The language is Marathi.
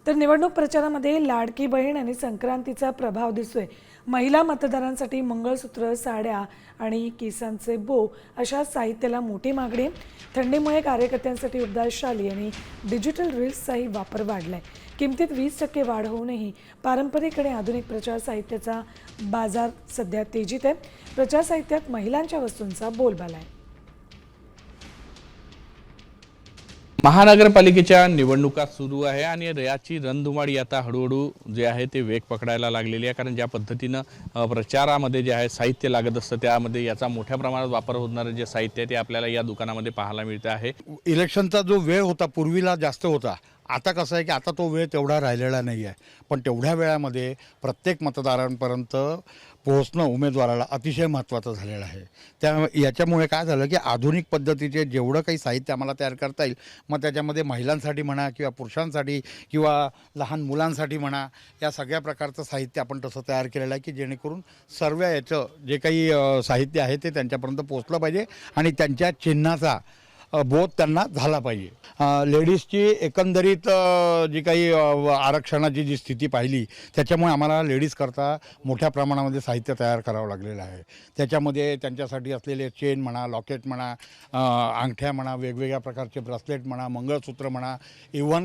तर निवडणूक प्रचारामध्ये लाडकी बहीण आणि संक्रांतीचा प्रभाव दिसतोय। महिला मतदारांसाठी मंगळसूत्र, साड्या आणि केसांचे बो अशा साहित्याला मोठी मागणी आहे। थंडीमुळे कार्यकर्त्यांसाठी उबदार शाली आणि डिजिटल रील्सचाही वापर वाढलाय। किमतीत 20% वाढ होऊनही पारंपरिक आणि आधुनिक प्रचार साहित्याचा बाजार सध्या तेजीत आहे। प्रचार साहित्यात महिलांच्या वस्तूंचा बोलबाला आहे। महानगरपालिकेच्या निवडणुका सुरू आहे आणि याची रणधुमाळी आता हळूहळू जे आहे ते वेग पकडायला लागलेली आहे। कारण ज्या पद्धतीनं प्रचारामध्ये जे आहे साहित्य लागत असतं त्यामध्ये याचा मोठ्या प्रमाणात वापर होणारे जे साहित्य आहे ते आपल्याला या दुकानामध्ये पाहायला मिळते आहे। इलेक्शनचा जो वेळ होता पूर्वीला जास्त होता, आता कसं आहे की आता तो वेळ तेवढा राहिलेला नाही आहे। पण तेवढ्या वेळामध्ये प्रत्येक मतदारांपर्यंत पोहोचणं उमेदवाराला अतिशय महत्त्वाचं झालेलं आहे। याच्यामुळे काय झालं की आधुनिक पद्धतीचे जेवढं काही साहित्य आम्हाला तयार करता येईल, मग त्याच्यामध्ये महिलांसाठी म्हणा किंवा पुरुषांसाठी किंवा लहान मुलांसाठी म्हणा, या सगळ्या प्रकारचं साहित्य आपण तसं तयार केलेलं आहे की जेणेकरून सर्व याचं जे काही साहित्य आहे ते त्यांच्यापर्यंत पोहोचलं पाहिजे आणि त्यांच्या चिन्हाचा बोध त्यांना झाला पाहिजे। लेडीजची एकंदरीत जी काही आरक्षणाची जी स्थिती पाहिली त्याच्यामुळे आम्हाला लेडीजकरता मोठ्या प्रमाणामध्ये साहित्य तयार करावं लागलेलं आहे। त्याच्यामध्ये त्यांच्यासाठी असलेले चेन म्हणा, लॉकेट म्हणा, अंगठ्या म्हणा, वेगवेगळ्या प्रकारचे ब्रेसलेट म्हणा, मंगळसूत्र म्हणा, इव्हन